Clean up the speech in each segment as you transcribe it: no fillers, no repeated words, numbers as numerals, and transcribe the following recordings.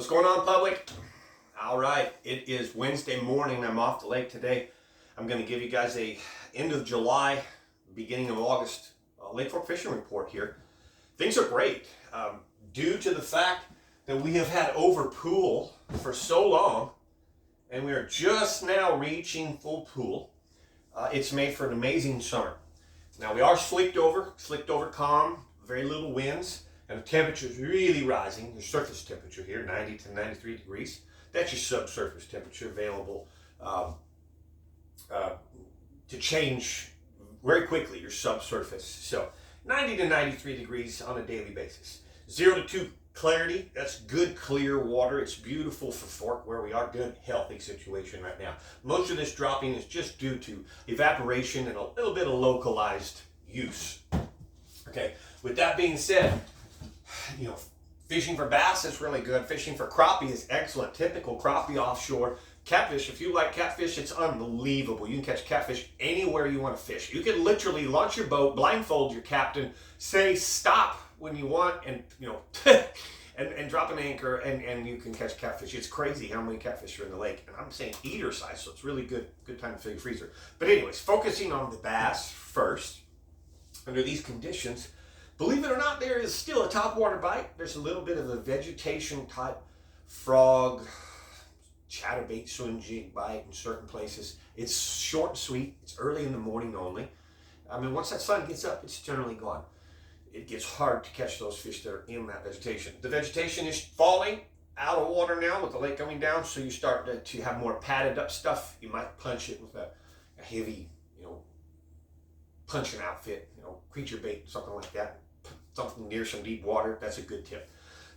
What's going on, public? All right, it is Wednesday morning. I'm off the lake today. I'm going to give you guys a end of July, beginning of August Lake Fork fishing report here. Things are great due to the fact that we have had over-pool for so long, and we are just now reaching full pool. It's made for an amazing summer. Now we are slicked over calm, very little winds, and the temperature is really rising. The surface temperature here, 90 to 93 degrees. That's your subsurface temperature available to change very quickly, your subsurface. So 90 to 93 degrees on a daily basis. 0 to 2 clarity, that's good clear water. It's beautiful for Fork where we are. Good healthy situation right now. Most of this dropping is just due to evaporation and a little bit of localized use. Okay, with that being said, fishing for bass is really good. Fishing for crappie is excellent. Typical crappie offshore. Catfish, if you like catfish, it's unbelievable. You can catch catfish anywhere you want to fish. You can literally launch your boat, blindfold your captain, say stop when you want, and and drop an anchor, and you can catch catfish. It's crazy how many catfish are in the lake. And I'm saying eater size, so it's really good time to fill your freezer. But anyways, focusing on the bass first. Under these conditions, believe it or not, there is still a topwater bite. There's a little bit of a vegetation type frog, chatterbait, swim jig bite in certain places. It's short and sweet. It's early in the morning only. I mean, once that sun gets up, it's generally gone. It gets hard to catch those fish that are in that vegetation. The vegetation is falling out of water now with the lake coming down, so you start to have more padded up stuff. You might punch it with a heavy, punching outfit, creature bait, something like that. Something near some deep water, that's a good tip.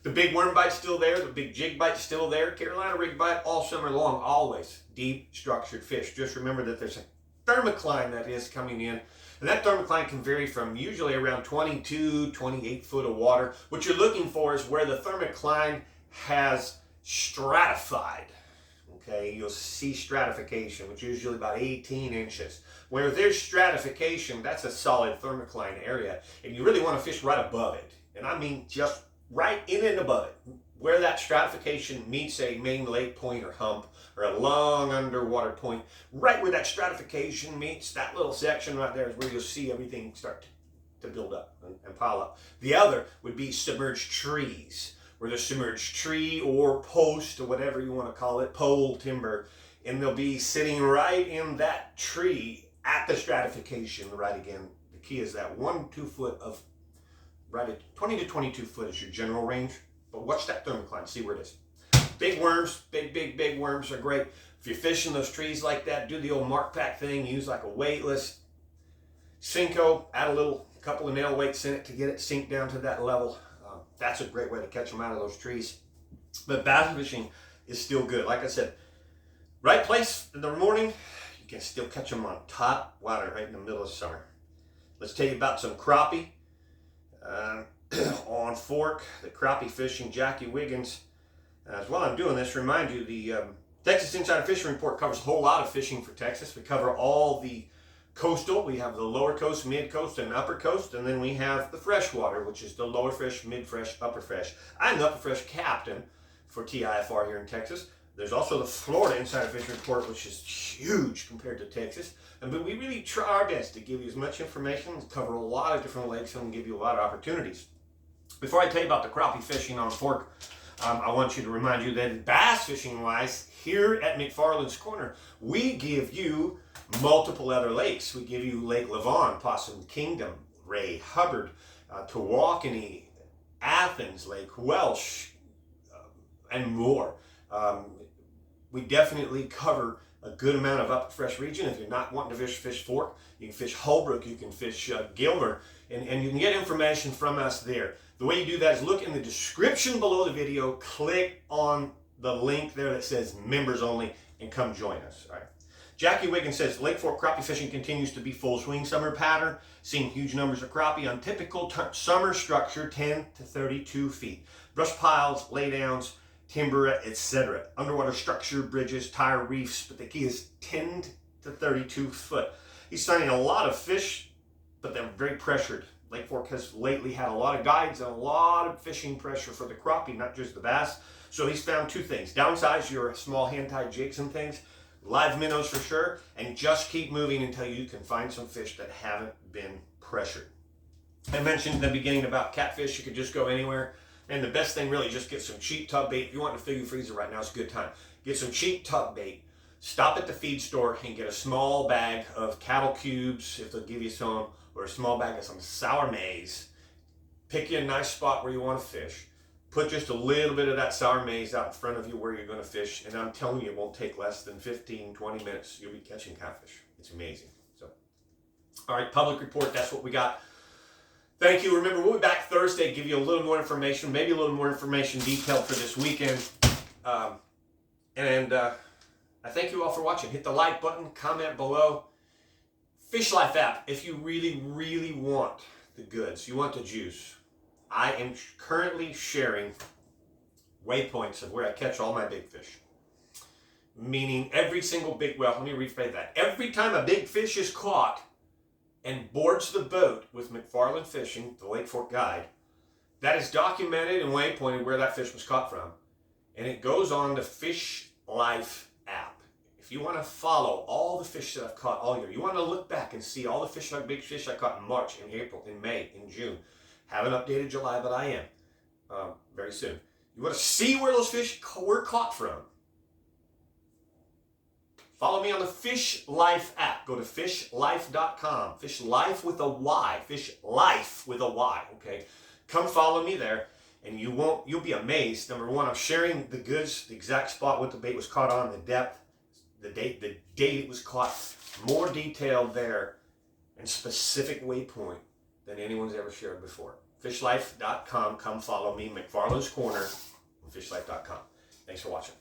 The big worm bite's still there, the big jig bite's still there. Carolina rig bite all summer long, always. Deep structured fish. Just remember that there's a Thermocline that is coming in. And that Thermocline can vary from usually around 22, 28 foot of water. What you're looking for is where the Thermocline has stratified. Okay, you'll see stratification, which is usually about 18 inches. Where there's stratification, that's a solid Thermocline area, and you really want to fish right above it. And I mean just right in and above it, where that stratification meets a main lake point or hump, or a long underwater point. Right where that stratification meets, that little section right there is where you'll see everything start to build up and pile up. The other would be submerged trees, where the submerged tree or post or whatever you want to call it, pole timber, and they'll be sitting right in that tree at the stratification. Right again, the key is that 1-2 foot of right at 20 to 22 foot is your general range, but watch that Thermocline, see where it is. Big worms, big worms are great. If you're fishing those trees like that, do the old mark pack thing, use like a weightless Cinco, add a couple of nail weights in it to get it sink down to that level. That's a great way to catch them out of those trees. But bass fishing is still good. Like I said, right place in the morning, you can still catch them on top water right in the middle of summer. Let's tell you about some crappie on Fork, the crappie fishing. Jackie Wiggins. As while I'm doing this, remind you the Texas Insider Fishing Report covers a whole lot of fishing for Texas. We cover all the coastal. We have the lower coast, mid coast, and upper coast, and then we have the freshwater, which is the lower fresh, mid fresh, upper fresh. I'm the upper fresh captain for TIFR here in Texas. There's also the Florida Insider Fishing Report, which is huge compared to Texas. But we really try our best to give you as much information, cover a lot of different lakes, and give you a lot of opportunities. Before I tell you about the crappie fishing on Fork, I want you to remind you that bass fishing wise, here at McFarland's Corner, we give you multiple other lakes. We give you Lake Levon, Possum Kingdom, Ray Hubbard, Tawakanee, Athens, Lake Welsh, and more. We definitely cover a good amount of upper fresh region. If you're not wanting to fish Fork, you can fish Holbrook, you can fish Gilmer, and you can get information from us there. The way you do that is look in the description below the video, click on the link there that says members only, and come join us. All right. Jackie Wiggins says, Lake Fork crappie fishing continues to be full swing summer pattern, seeing huge numbers of crappie on typical summer structure, 10 to 32 feet. Brush piles, laydowns, timber, etc. Underwater structure, bridges, tire reefs, but the key is 10 to 32 foot. He's finding a lot of fish, but they're very pressured. Lake Fork has lately had a lot of guides and a lot of fishing pressure for the crappie, not just the bass. So he's found two things: downsize your small hand-tied jigs and things, live minnows for sure, and just keep moving until you can find some fish that haven't been pressured. I mentioned in the beginning about catfish. You could just go anywhere. And the best thing really, just get some cheap tub bait. If you want to fill your freezer right now, it's a good time. Get some cheap tub bait. Stop at the feed store and get a small bag of cattle cubes, if they'll give you some, or a small bag of some sour maize. Pick you a nice spot where you want to fish. Put just a little bit of that sour maize out in front of you where you're going to fish. And I'm telling you, it won't take less than 15, 20 minutes. You'll be catching catfish. It's amazing. So, all right, public report, that's what we got. Thank you. Remember, we'll be back Thursday, give you a little more information, maybe a little more information detailed for this weekend. I thank you all for watching. Hit the like button, comment below. Fish Life app, if you really, really want the goods, you want the juice. I am currently sharing waypoints of where I catch all my big fish. Meaning every single big, well, let me rephrase that. Every time a big fish is caught and boards the boat with McFarland Fishing, the Lake Fork guide, that is documented and waypointed where that fish was caught from. And it goes on the Fish Life app. If you want to follow all the fish that I've caught all year, you want to look back and see all the fish, like big fish I caught in March, in April, in May, in June. Haven't updated July, but I am very soon. You want to see where those fish were caught from? Follow me on the Fish Life app. Go to fishlife.com. Fish Life with a Y. Fish Life with a Y. Okay. Come follow me there, and you'll be amazed. Number one, I'm sharing the goods, the exact spot what the bait was caught on, the depth, the date it was caught. More detailed there, and specific waypoint than anyone's ever shared before. Fishlife.com. Come follow me, McFarland's Corner, on fishlife.com. Thanks for watching.